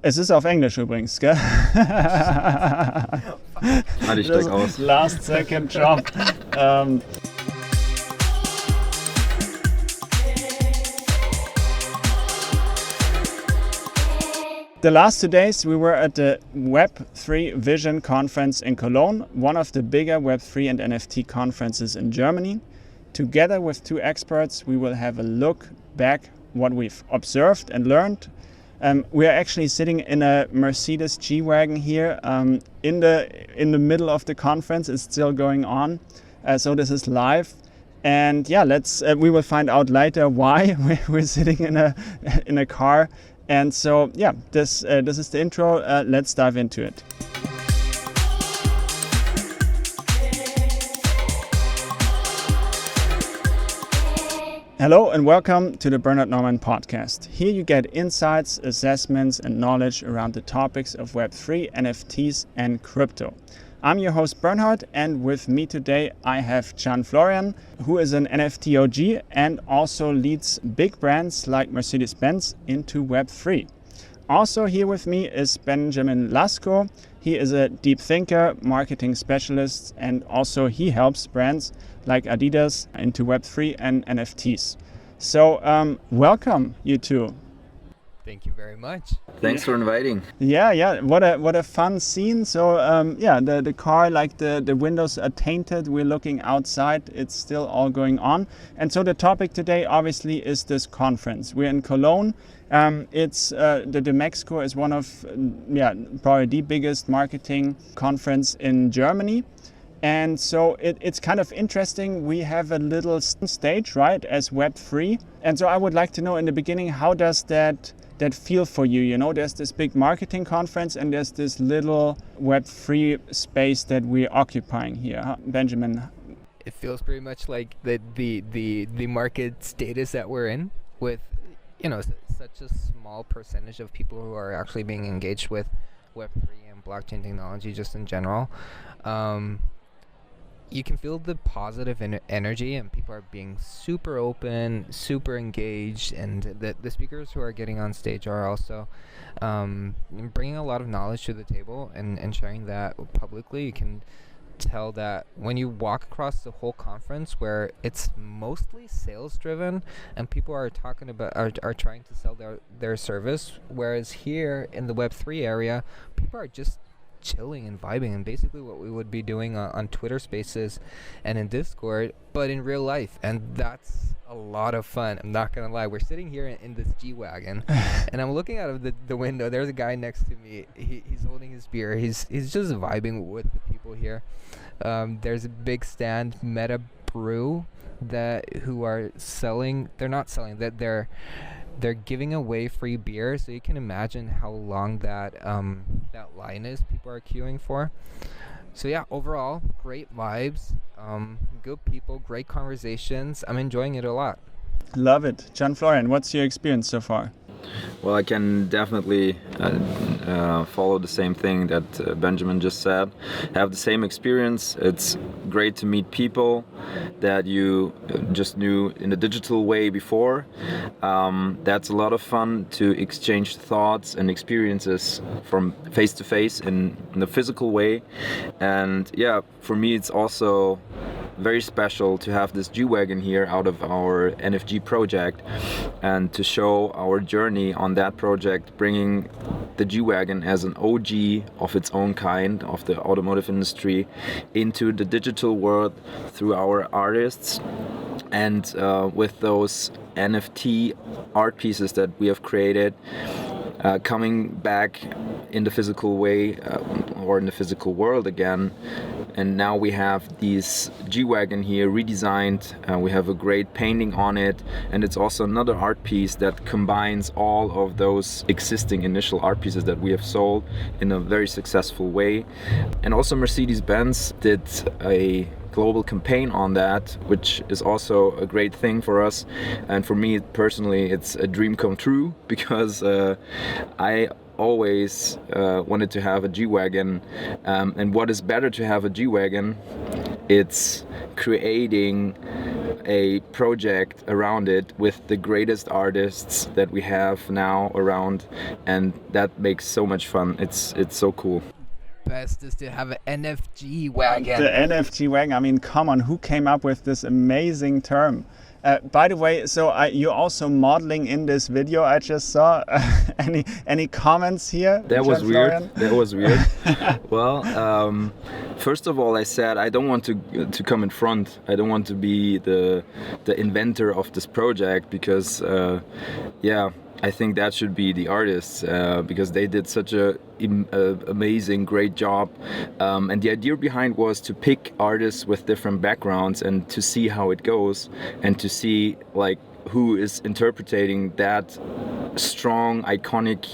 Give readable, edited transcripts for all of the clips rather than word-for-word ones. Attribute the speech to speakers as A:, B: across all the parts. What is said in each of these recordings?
A: Es ist auf Englisch übrigens, gell?
B: Ich steig aus.
A: Last second job. The last 2 days we were at the Web3 Vision conference in Cologne, one of the bigger Web3 and NFT conferences in Germany. Together with two experts, we will have a look back what we've observed and learned. We are actually sitting in a Mercedes G-Wagon here in the middle of the conference. It's still going on, so this is live. And yeah, we will find out later why we're sitting in a car. And so yeah, this is the intro. Let's dive into it. Hello and welcome to the Bernhard Neumann podcast. Here you get insights, assessments and knowledge around the topics of Web3, NFTs and crypto. I'm your host Bernhard, and with me today I have Florian, who is an NFT OG and also leads big brands like Mercedes-Benz into Web3. Also here with me is Benjamin Latsko. He is a deep thinker, marketing specialist, and also he helps brands like Adidas into Web3 and NFTs. So welcome, you two.
C: Thank you very much.
B: Thanks for inviting.
A: Yeah. What a fun scene. So the car, like the windows are tainted. We're looking outside. It's still all going on. And so the topic today obviously is this conference. We're in Cologne. It's the Mexico is one of probably the biggest marketing conference in Germany. And so it's kind of interesting. We have a little stage, right, as Web3. And so I would like to know in the beginning, how does that feel for you? You know, there's this big marketing conference and there's this little Web3 space that we're occupying here. Benjamin?
C: It feels pretty much like the market status that we're in, with, you know, such a small percentage of people who are actually being engaged with Web3 and blockchain technology just in general. You can feel the positive energy, and people are being super open, super engaged, and the speakers who are getting on stage are also bringing a lot of knowledge to the table and sharing that publicly. You can tell that when you walk across the whole conference, where it's mostly sales driven and people are talking about are trying to sell their service, whereas here in the Web3 area, people are just chilling and vibing, and basically what we would be doing on Twitter Spaces and in Discord, but in real life, and that's a lot of fun. I'm not gonna lie. We're sitting here in this G-Wagon and I'm looking out of the window. There's a guy next to me. He's holding his beer. He's just vibing with the people here. There's a big stand, Meta Brew, who are selling. They're not selling. They're giving away free beer, so you can imagine how long that line is people are queuing for. So yeah, overall, great vibes, good people, great conversations. I'm enjoying it a lot.
A: Love it. Florian, what's your experience so far?
B: Well, I can definitely follow the same thing that Benjamin just said. Have the same experience. It's great to meet people that you just knew in a digital way before. That's a lot of fun to exchange thoughts and experiences from face to face in the physical way. And yeah, for me, it's also very special to have this G-Wagon here out of our NFG project and to show our journey on that project, bringing the G-Wagon as an OG of its own kind of the automotive industry into the digital world through our artists, and with those NFT art pieces that we have created, coming back in the physical way or in the physical world again. And now we have these G-Wagon here redesigned. We have a great painting on it, and it's also another art piece that combines all of those existing initial art pieces that we have sold in a very successful way. And also Mercedes-Benz did a global campaign on that, which is also a great thing for us. And for me personally, it's a dream come true, because I always wanted to have a G-Wagon, and what is better to have a G-Wagon? It's creating a project around it with the greatest artists that we have now around, and that makes so much fun. It's so cool.
C: Best is to have an NFG wagon.
A: The NFG wagon. I mean, come on, who came up with this amazing term? By the way, so you're also modeling in this video I just saw. Any comments here?
B: That was weird.
A: Florian?
B: That was weird. Well, first of all, I said I don't want to come in front. I don't want to be the inventor of this project because, I think that should be the artists because they did such a amazing, great job. And the idea behind was to pick artists with different backgrounds and to see how it goes and to see like who is interpreting that strong, iconic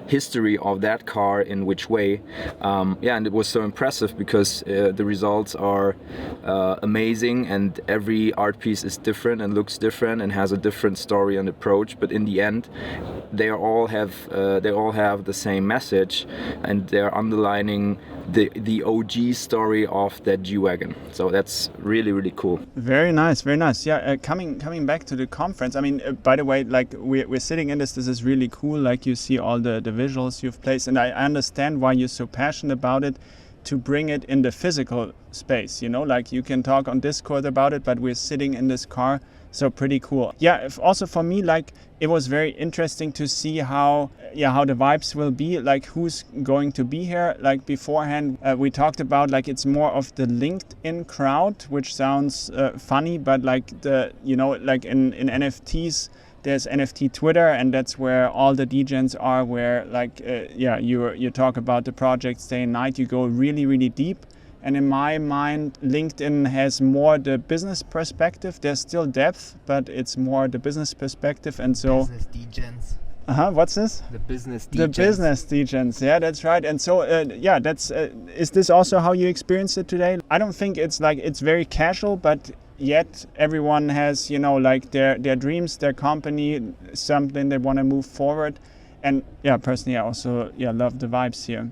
B: history of that car in which way. And it was so impressive because the results are amazing, and every art piece is different and looks different and has a different story and approach. But in the end, they all have the same message, and they're underlining the OG story of that G-Wagon. So that's really, really cool.
A: Very nice, very nice. Yeah, coming back to the conference. I mean, by the way, like we're sitting in this is really cool. Like you see all the visuals you've placed, and I understand why you're so passionate about it, to bring it in the physical space. You know, like you can talk on Discord about it, but we're sitting in this car. So pretty cool. Yeah, also for me, like it was very interesting to see how the vibes will be, like who's going to be here. Like beforehand, we talked about like it's more of the LinkedIn crowd, which sounds funny, but like like in NFTs, there's NFT Twitter, and that's where all the degens are, where like you talk about the projects day and night, you go really, really deep. And in my mind, LinkedIn has more the business perspective. There's still depth, but it's more the business perspective. And so,
C: business degens.
A: What's this?
C: The business degens.
A: The business degens. Yeah, that's right. And so, that's. Is this also how you experienced it today? I don't think it's very casual, but yet everyone has like their dreams, their company, something they want to move forward. And personally, I also love the vibes here.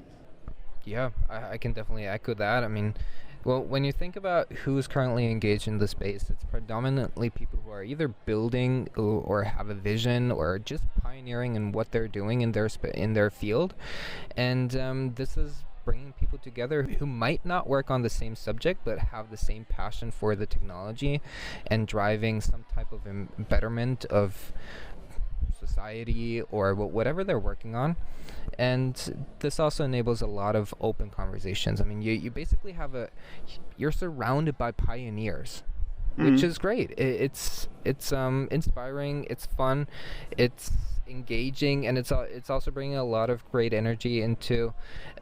C: Yeah, I can definitely echo that. I mean, well, when you think about who's currently engaged in the space, it's predominantly people who are either building or have a vision or just pioneering in what they're doing in their field. And this is bringing people together who might not work on the same subject but have the same passion for the technology and driving some type of betterment of society or whatever they're working on. And this also enables a lot of open conversations. I mean, you basically you're surrounded by pioneers, which is great. It's inspiring, it's fun, it's engaging, and it's also bringing a lot of great energy into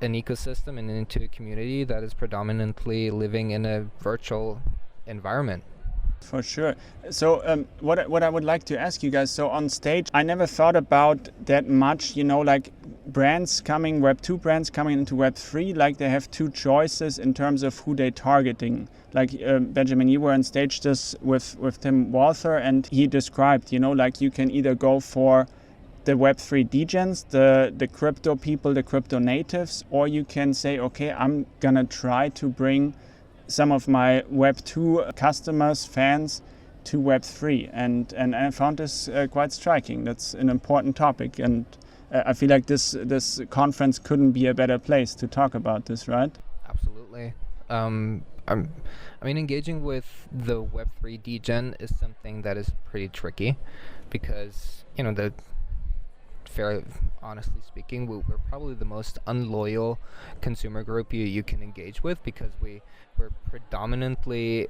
C: an ecosystem and into a community that is predominantly living in a virtual environment.
A: For sure. So what I would like to ask you guys, so on stage, I never thought about that much, like brands coming, Web2 brands coming into Web3, like they have two choices in terms of who they're targeting. Like Benjamin, you were on stage just with Tim Walther, and he described, like you can either go for the Web3 degens, the crypto people, the crypto natives, or you can say, okay, I'm gonna try to bring some of my Web2 customers, fans, to Web3, and I found this quite striking. That's an important topic, and I feel like this conference couldn't be a better place to talk about this, right?
C: Absolutely. I mean, engaging with the Web3 degen is something that is pretty tricky, because honestly speaking, we're probably the most unloyal consumer group you can engage with, because we're predominantly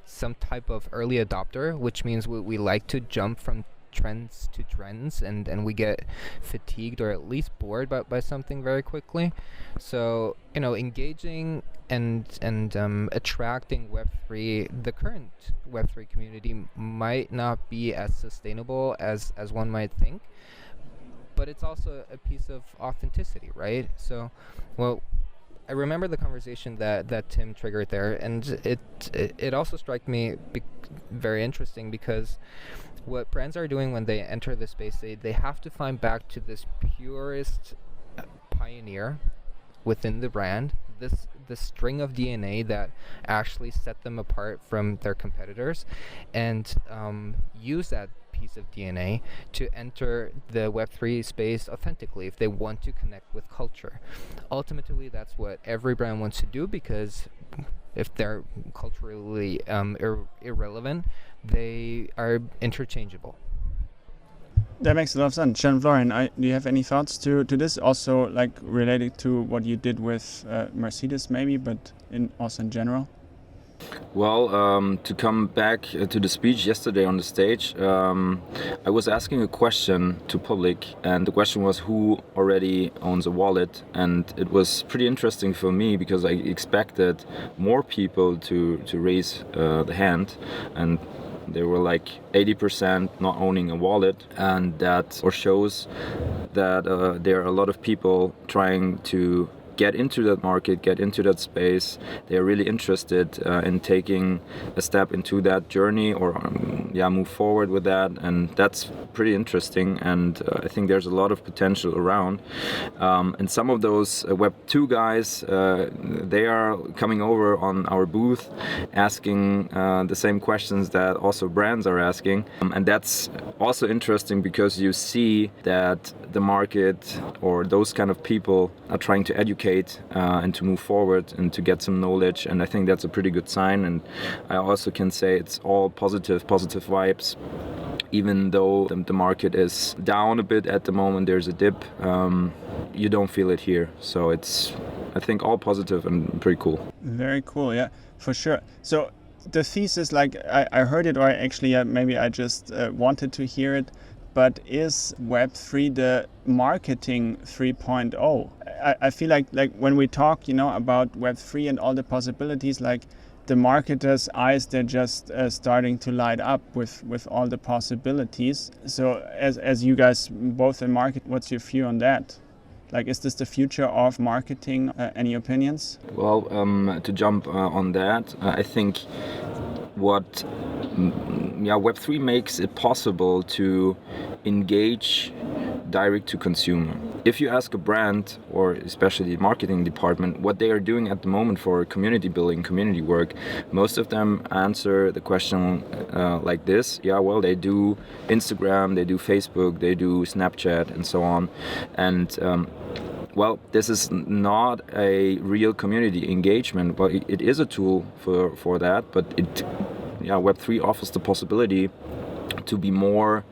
C: some type of early adopter, which means we like to jump from trends to trends, and we get fatigued or at least bored by something very quickly. So engaging and attracting Web3, the current Web3 community, might not be as sustainable as one might think, but it's also a piece of authenticity, right? So, well, I remember the conversation that Tim triggered there, and it also struck me very interesting, because what brands are doing when they enter the space, they have to find back to this purest pioneer within the brand this string of DNA that actually set them apart from their competitors, and use that piece of DNA to enter the Web3 space authentically if they want to connect with culture. Ultimately, that's what every brand wants to do, because if they're culturally irrelevant, they are interchangeable.
A: That makes a lot of sense. Sean, Florian, do you have any thoughts to this? Also, like related to what you did with Mercedes, maybe, but also in general.
B: Well, to come back to the speech yesterday on the stage, I was asking a question to public, and the question was who already owns a wallet, and it was pretty interesting for me because I expected more people to raise the hand, and there were like 80% not owning a wallet, and that shows that there are a lot of people trying to get into that market, get into that space. They are really interested in taking a step into that journey, or move forward with that, and that's pretty interesting. And I think there's a lot of potential around. And some of those Web2 guys, they are coming over on our booth, asking the same questions that also brands are asking, and that's also interesting because you see that the market or those kind of people are trying to educate and to move forward and to get some knowledge, and I think that's a pretty good sign. And I also can say it's all positive vibes. Even though the market is down a bit at the moment, there's a dip, you don't feel it here. So it's, I think, all positive and pretty cool.
A: Very cool, yeah, for sure. So the thesis, like I heard it, or actually maybe I just wanted to hear it, but is Web3 the marketing 3.0? I feel like when we talk, about Web3 and all the possibilities, like the marketers' eyes, they're just starting to light up with all the possibilities. So as you guys both in market, what's your view on that? Like, is this the future of marketing? Any opinions?
B: Well, to jump on that, I think what Web3 makes it possible to engage direct to consumer. If you ask a brand, or especially the marketing department, what they are doing at the moment for community building, community work, most of them answer the question like this: well, they do Instagram, they do Facebook, they do Snapchat, and so on. And well, this is not a real community engagement. Well, it is a tool for that, but Web3 offers the possibility to be more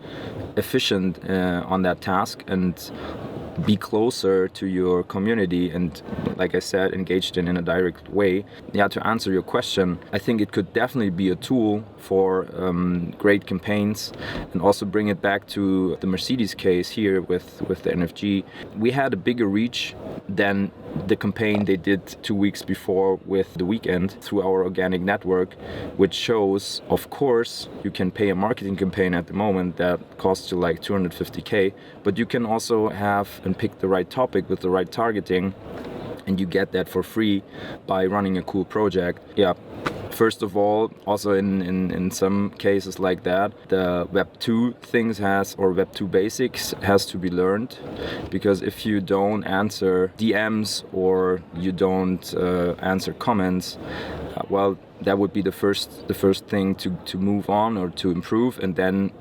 B: efficient on that task and be closer to your community and, like I said, engaged in a direct way. To answer your question, I think it could definitely be a tool for great campaigns, and also bring it back to the Mercedes case here with the NFG. We had a bigger reach than the campaign they did 2 weeks before with The Weeknd through our organic network, which shows, of course, you can pay a marketing campaign at the moment that costs you like 250K, but you can also have and pick the right topic with the right targeting, and you get that for free by running a cool project. First of all, also in some cases like that, the Web2 things or Web2 basics has to be learned, because if you don't answer DMs or you don't answer comments, well, that would be the first thing to move on or to improve. And then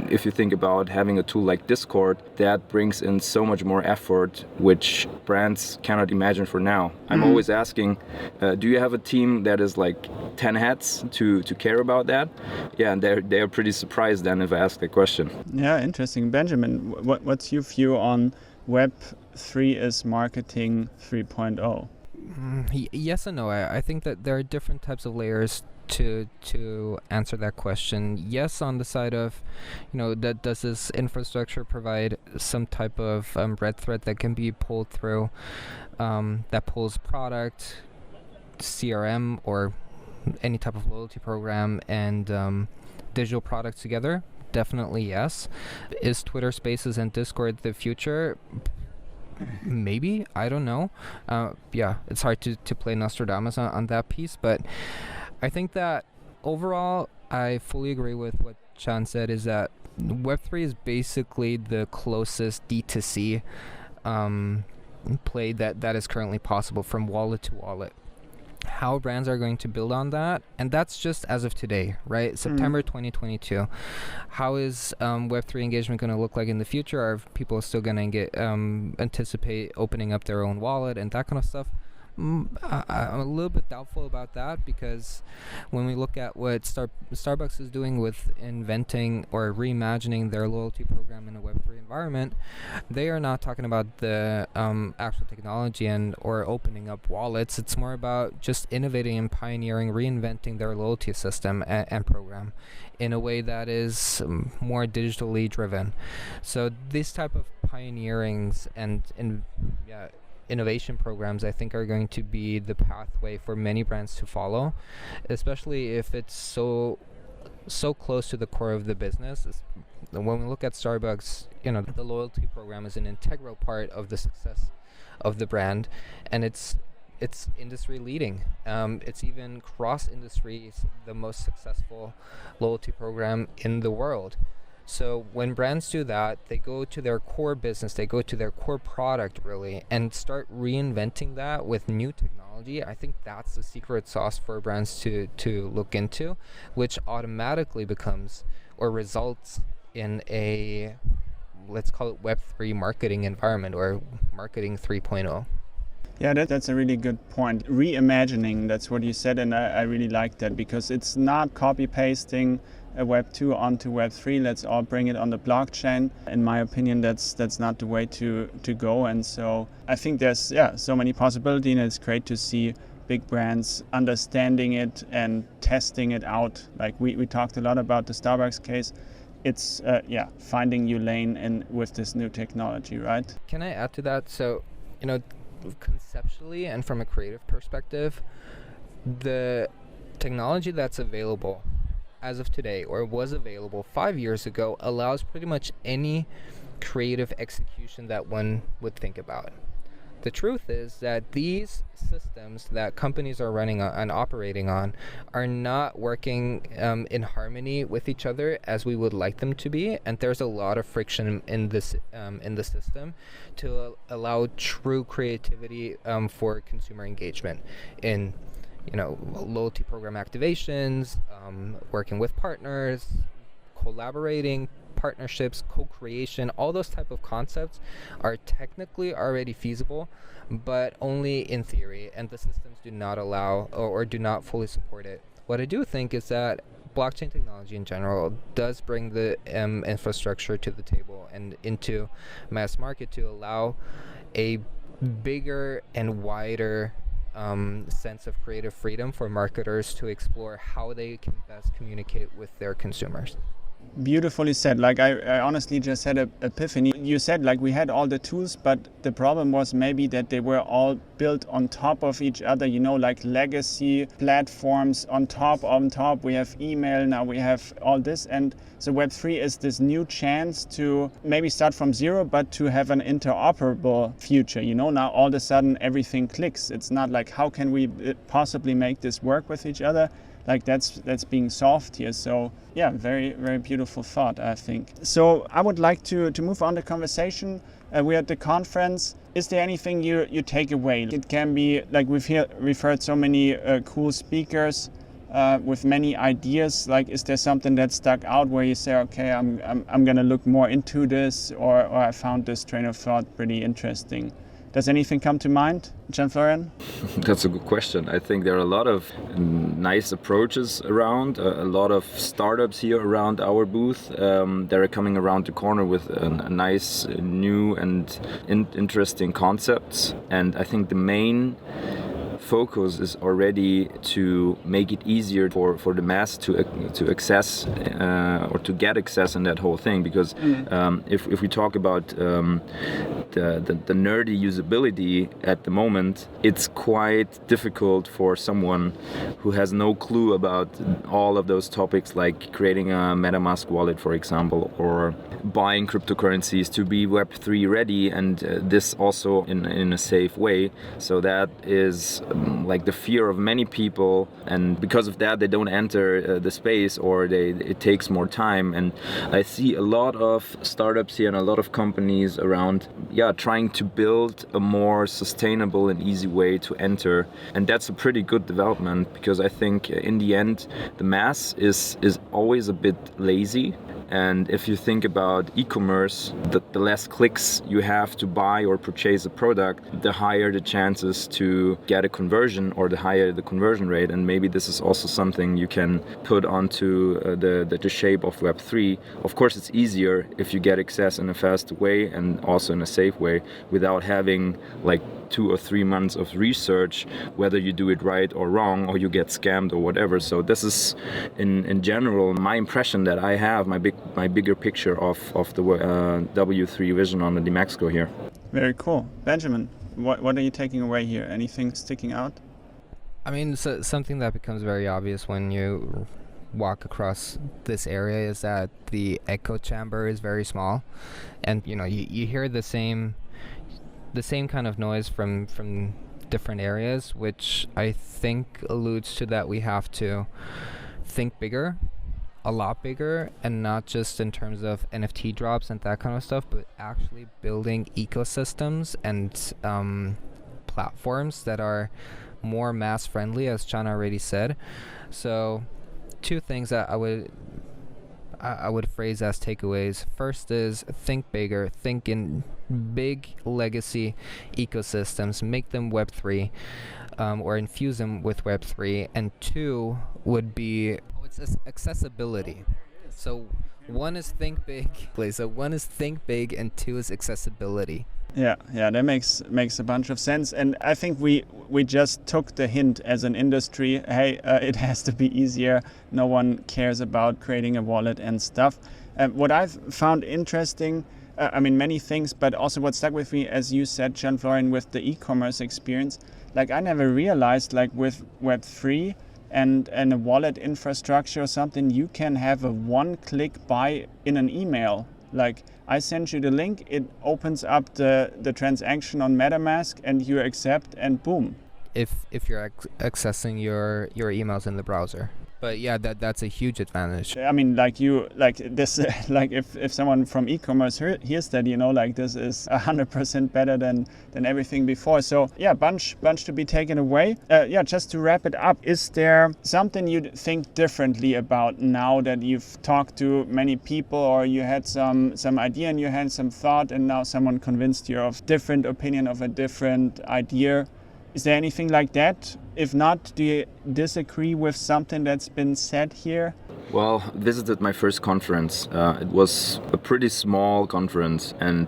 B: if you think about having a tool like Discord, that brings in so much more effort, which brands cannot imagine for now. I'm always asking, do you have a team that is like 10 heads to care about that? And they're pretty surprised then if I ask the question.
A: Yeah, interesting. Benjamin, what's your view on Web3 is marketing 3.0?
C: Yes and no. I think that there are different types of layers to answer that question. Yes, on the side of, that does this infrastructure provide some type of red thread that can be pulled through, that pulls product, CRM, or any type of loyalty program and digital products together? Definitely yes. Is Twitter Spaces and Discord the future? Maybe, I don't know. It's hard to play Nostradamus on that piece, but I think that overall I fully agree with what Chan said, is that Web3 is basically the closest D2C play that is currently possible from wallet to wallet. How brands are going to build on that, and that's just as of today, right? September 2022. How is Web3 engagement going to look like in the future? Are people still going to anticipate opening up their own wallet and that kind of stuff? I'm a little bit doubtful about that, because when we look at what Starbucks is doing with inventing or reimagining their loyalty program in a Web3 environment, they are not talking about the actual technology or opening up wallets. It's more about just innovating and pioneering, reinventing their loyalty system and program in a way that is more digitally driven. So these type of pioneerings and innovation programs, I think, are going to be the pathway for many brands to follow, especially if it's so close to the core of the business. When we look at Starbucks, the loyalty program is an integral part of the success of the brand, and it's industry leading. It's even cross industries the most successful loyalty program in the world. So when brands do that, they go to their core business, they go to their core product really, and start reinventing that with new technology. I think that's the secret sauce for brands to look into, which automatically becomes or results in a, let's call it Web3 marketing environment, or marketing 3.0.
A: Yeah, that's a really good point. Reimagining, that's what you said, and I really like that, because it's not copy-pasting a Web 2 onto Web 3. Let's all bring it on the blockchain. In my opinion, that's not the way to go. And so I think there's so many possibilities, and it's great to see big brands understanding it and testing it out. Like we talked a lot about the Starbucks case. It's finding your lane in with this new technology, right?
C: Can I add to that? So, conceptually and from a creative perspective, the technology that's available as of today, or was available 5 years ago, allows pretty much any creative execution that one would think about. The truth is that these systems that companies are running on and operating on are not working in harmony with each other as we would like them to be, and there's a lot of friction in the system to allow true creativity for consumer engagement in loyalty program activations, working with partners, collaborating, partnerships, co-creation. All those type of concepts are technically already feasible, but only in theory, and the systems do not allow or do not fully support it. What I do think is that blockchain technology in general does bring the infrastructure to the table and into mass market to allow a bigger and wider sense of creative freedom for marketers to explore how they can best communicate with their consumers.
A: Beautifully said. Like I honestly just had an epiphany. You said like we had all the tools, but the problem was maybe that they were all built on top of each other, like legacy platforms on top. We have email, now we have all this. And so Web3 is this new chance to maybe start from zero, but to have an interoperable future. Now all of a sudden everything clicks. It's not like how can we possibly make this work with each other? Like that's being solved here. So very, very beautiful thought, I think. So I would like to move on the conversation. We're at the conference. Is there anything you take away? It can be like we've heard so many cool speakers with many ideas. Like, is there something that stuck out where you say, okay, I'm gonna look more into this, or I found this train of thought pretty interesting? Does anything come to mind, Florian?
B: That's a good question. I think there are a lot of nice approaches around, a lot of startups here around our booth that are coming around the corner with a nice, new and interesting concepts. And I think the main focus is already to make it easier for the mass to access or to get access in that whole thing, because if we talk about the nerdy usability at the moment, it's quite difficult for someone who has no clue about all of those topics, like creating a MetaMask wallet, for example, or buying cryptocurrencies, to be Web3 ready, and this also in a safe way. So that is like the fear of many people, and because of that they don't enter the space, or it takes more time. And I see a lot of startups here and a lot of companies around trying to build a more sustainable and easy way to enter, and that's a pretty good development, because I think in the end the mass is always a bit lazy. And if you think about e-commerce, the less clicks you have to buy or purchase a product, the higher the chances to get a conversion, or the higher the conversion rate. And maybe this is also something you can put onto the shape of Web3. Of course, it's easier if you get access in a fast way and also in a safe way, without having like 2 or 3 months of research whether you do it right or wrong, or you get scammed or whatever. So this is in general my impression that I have, my bigger picture of the W3 vision on the Latsko here.
A: Very cool. Benjamin, what are you taking away here? Anything sticking out?
C: I mean, so something that becomes very obvious when you walk across this area is that the echo chamber is very small, and you hear the same kind of noise from different areas, which I think alludes to that we have to think bigger, a lot bigger, and not just in terms of NFT drops and that kind of stuff, but actually building ecosystems and platforms that are more mass friendly, as Chan already said. So 2 things that I would phrase as takeaways. First is think bigger, think in big legacy ecosystems, make them Web3, or infuse them with Web3. And 2 would be accessibility. So one is think big, and 2 is accessibility.
A: Yeah, that makes a bunch of sense, and I think we just took the hint as an industry. Hey, it has to be easier. No one cares about creating a wallet and stuff. What I've found interesting, many things, but also what stuck with me, as you said, Jean Florian, with the e-commerce experience. Like I never realized, like with Web3 and a wallet infrastructure or something, you can have a one-click buy in an email. Like I send you the link, it opens up the transaction on MetaMask, and you accept, and boom.
C: If you're accessing your emails in the browser. But yeah, that's a huge advantage.
A: I mean, like this, like if someone from e-commerce hears that, like this is 100% better than everything before. So yeah, bunch to be taken away. Just to wrap it up, is there something you'd think differently about now that you've talked to many people, or you had some idea and you had some thought, and now someone convinced you of different opinion of a different idea? Is there anything like that? If not, do you disagree with something that's been said here?
B: Well, I visited my first conference. It was a pretty small conference, and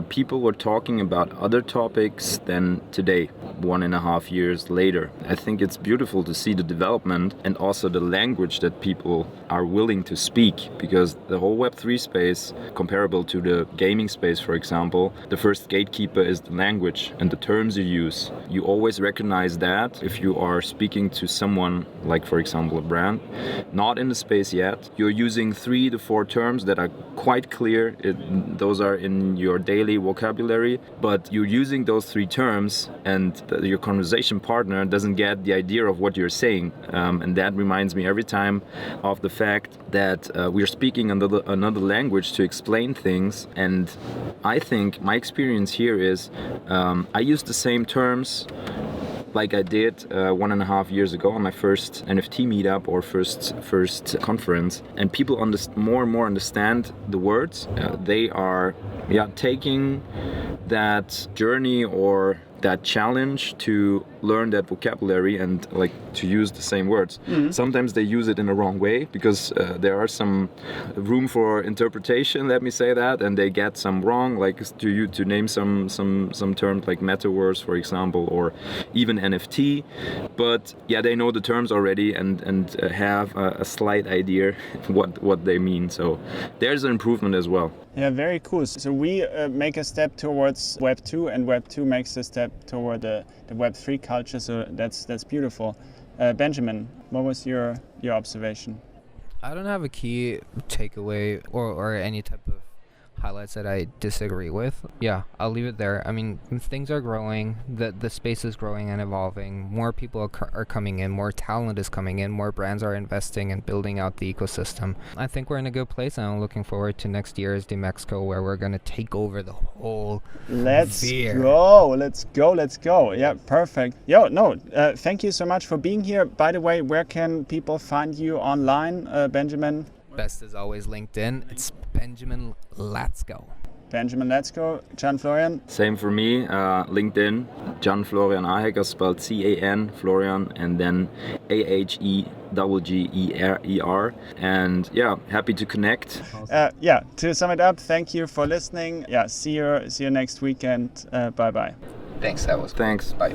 B: people were talking about other topics than today, 1.5 years later. I think it's beautiful to see the development and also the language that people are willing to speak, because the whole Web3 space, comparable to the gaming space, for example, the first gatekeeper is the language and the terms you use. You always recognize that if you are speaking to someone, like for example a brand, not in the space yet, you're using 3 to 4 terms that are quite clear. Those are in your daily vocabulary, but you're using those 3 terms, and your conversation partner doesn't get the idea of what you're saying. And that reminds me every time of the fact that we're speaking another language to explain things. And I think my experience here is I use the same terms like I did 1.5 years ago on my first NFT meetup or first conference, and people more and more understand the words. They are taking that journey or that challenge to learn that vocabulary and like to use the same words. Mm-hmm. Sometimes they use it in a wrong way, because there are some room for interpretation, let me say that, and they get some wrong, like to name some terms like metaverse, for example, or even NFT. But they know the terms already and have a slight idea what they mean. So there's an improvement as well.
A: Yeah, very cool. So we make a step towards Web 2, and Web 2 makes a step toward the Web 3 culture. So that's beautiful. Benjamin, what was your observation?
C: I don't have a key takeaway or any type of highlights that I disagree with. Yeah, I'll leave it there. I mean, things are growing, the space is growing and evolving. More people are coming in, more talent is coming in, more brands are investing and building out the ecosystem. I think we're in a good place, and I'm looking forward to next year's Mexico, where we're going to take over the whole
A: Let's
C: sphere.
A: Let's go. Yeah, perfect. Thank you so much for being here. By the way, where can people find you online, Benjamin?
C: Best is always LinkedIn. It's Benjamin Latsko.
A: Benjamin Latsko. John Florian?
B: Same for me. LinkedIn, John Florian Ahegger, spelled C-A-N, Florian, and then A-H-E-G-G-E-R. And yeah, happy to connect.
A: To sum it up, thank you for listening. See you next weekend. Bye-bye.
C: Thanks, that was
B: Thanks.
C: Bye.